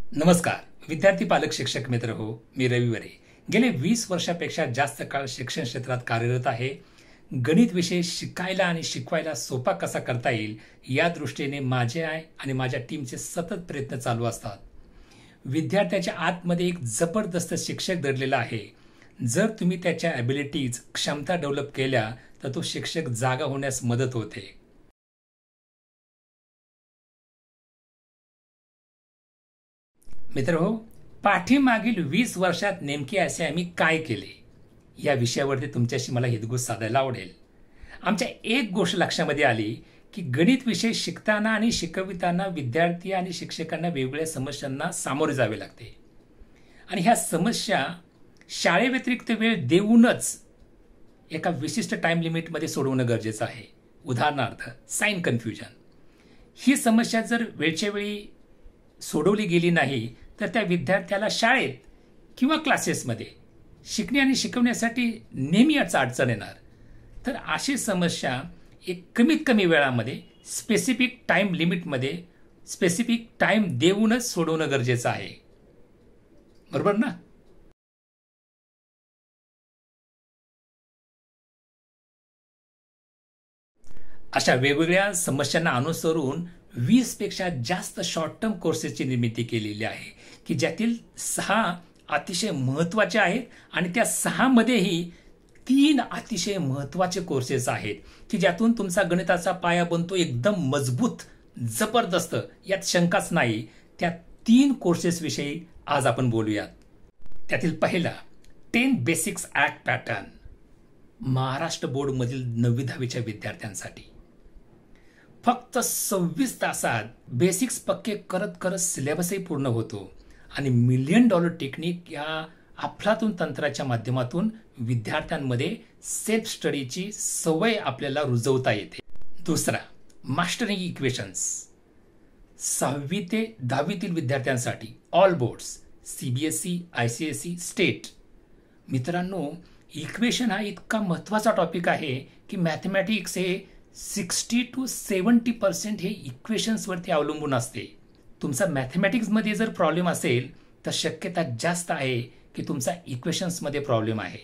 नमस्कार विद्यार्थी पालक शिक्षक मित्र हो, मी रविवारी गेले 20 वर्षापेक्षा जास्त काळ शिक्षण क्षेत्रात कार्यरत आहे. गणित विषय शिकायला आणि शिकवायला सोपा कसा करता येईल या दृष्टीने माझे आणि माझ्या टीमचे सतत प्रयत्न चालू असतात. विद्यार्थ्याच्या आतमध्ये एक जबरदस्त शिक्षक दडलेला आहे. जर तुम्ही त्याच्या ॲबिलिटीज क्षमता डेव्हलप केल्या तर तो शिक्षक जागा होण्यास मदत होते. मित्रहो, पाठीमागील 20 वर्षात नेमके असे आम्ही काय केले या विषयावरती तुमच्याशी मला हितगुज साधायला आवडेल. आमच्या एक गोष्ट लक्षामध्ये आली की गणित विषय शिकताना आणि शिकविताना विद्यार्थी आणि शिक्षकांना वेगवेगळ्या समस्यांना सामोरे जावे लागते आणि ह्या समस्या शाळेव्यतिरिक्त वेळ देऊनच एका विशिष्ट टाइम लिमिटमध्ये सोडवणं गरजेचं आहे. उदाहरणार्थ साइन कन्फ्युजन ही समस्या जर वेळच्या वेळी सोडवली गेली नाही तर त्या विद्यार्थ्याला शाळेत किंवा क्लासेसमध्ये शिकणे आणि शिकवण्यासाठी नेहमी अडचण येणार. तर अशी समस्या एक कमीत कमी वेळामध्ये स्पेसिफिक टाइम लिमिटमध्ये स्पेसिफिक टाइम देऊनच सोडवणं गरजेचं आहे. बरोबर ना? अशा वेगवेगळ्या समस्यांना अनुसरून 20 पेक्षा जास्त शॉर्ट टर्म कोर्सेसची निर्मिती केलेली आहे की ज्यातील 6 अतिशय महत्त्वाचे आहेत आणि त्या 6 मध्येही 3 अतिशय महत्त्वाचे कोर्सेस आहेत की ज्यातून तुमचा गणिताचा पाया बनतो एकदम मजबूत, जबरदस्त, यात शंकाच नाही. त्या 3 कोर्सेस विषयी आज आपण बोलूयात. त्यातील पहिला 10 बेसिक्स ॲक्ट पॅटर्न, महाराष्ट्र बोर्डमधील 9वी-10वीच्या विद्यार्थ्यांसाठी. फक्त 26 तासात बेसिक्स पक्के करत करत सिलेबसही पूर्ण होतो आणि $1,000,000 टेक्निक या अफलातून तंत्राच्या माध्यमातून विद्यार्थ्यांमध्ये सेल्फ स्टडीची सवय आपल्याला रुजवता येते. दुसरा, मास्टरिंग इक्वेशन्स, 6वी ते 10वीतील विद्यार्थ्यांसाठी all boards, CBSE, ICSE, state. मित्रांनो, इक्वेशन हा इतका महत्त्वाचा टॉपिक आहे की मॅथमॅटिक्स हे 60 to 70% हे इक्वेशन्सवरती अवलंबून असते. तुमचा मॅथमॅटिक्समध्ये जर प्रॉब्लेम असेल तर शक्यता जास्त आहे की तुमचा इक्वेशन्समध्ये प्रॉब्लेम आहे.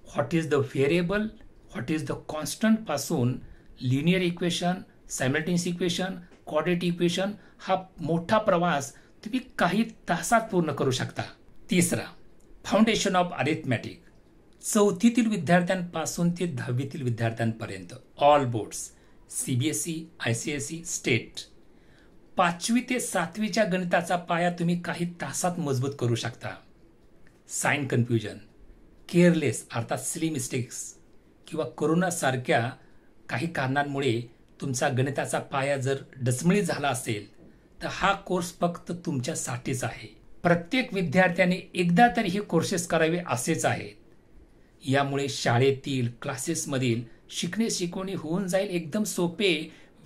What is the variable, what is the constant पासून linear equation, simultaneous equation, coordinate equation हा मोठा प्रवास तुम्ही काही तासात पूर्ण करू शकता. तिसरा, फाउंडेशन ऑफ अरिथमॅटिक, 4थीतील विद्यार्थ्यांपासून ते 10वीतील विद्यार्थ्यांपर्यंत all boards, CBSE, ICSE, state. 5वी ते 7वीच्या गणिताचा पाया तुम्ही काही तासात मजबूत करू शकता. साइन कन्फ्युजन, केअरलेस अर्थात सिली मिस्टेक्स किंवा कोरोनासारख्या काही कारणांमुळे तुमचा गणिताचा पाया जर डचमळीत झाला असेल तर हा कोर्स फक्त तुमच्यासाठीच आहे. प्रत्येक विद्यार्थ्याने एकदा तरी हे कोर्सेस करावे असेच आहेत. यामुळे शाळेतील क्लासेसमधील शिकणे शिकवणे होऊन जाईल एकदम सोपे.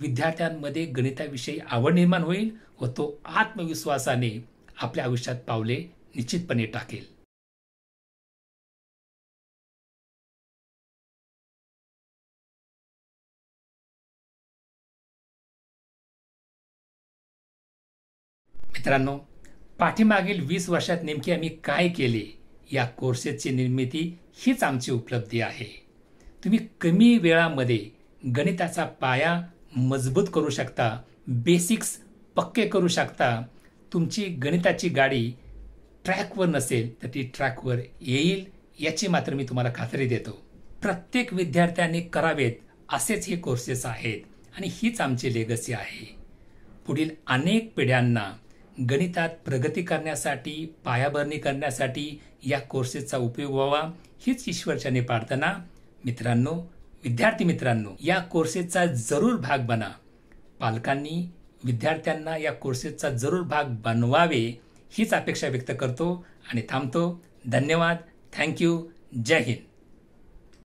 विद्यार्थ्यांमध्ये गणिताविषयी आवड निर्माण होईल व तो आत्मविश्वासाने आपल्या आयुष्यात पावले निश्चितपणे टाकेल. मित्रांनो, पाठीमागील 20 वर्षात नेमके आम्ही काय केले या कोर्सेसची निर्मिती हीच आमची उपलब्धी आहे. तुम्ही कमी वेळामध्ये गणिताचा पाया मजबूत करू शकता, बेसिक्स पक्के करू शकता. तुमची गणिताची गाडी ट्रॅकवर नसेल तर ती ट्रॅकवर येईल याची मात्र मी तुम्हाला खात्री देतो. प्रत्येक विद्यार्थ्याने करावेत असेच हे कोर्सेस आहेत आणि हीच आमची लेगसी आहे. पुढील अनेक पिढ्यांना गणितात प्रगती करण्यासाठी, पायाभरणी करण्यासाठी या कोर्सेसचा उपयोग व्हावा हीच ईश्वरचरणी प्रार्थना. मित्रांनो, विद्यार्थी मित्रांनो, या कोर्सेसचा जरूर भाग बना. पालकांनी विद्यार्थ्यांना या कोर्सेसचा जरूर भाग बनवावे हीच अपेक्षा व्यक्त करतो आणि थांबतो. धन्यवाद. थँक्यू. जय हिंद.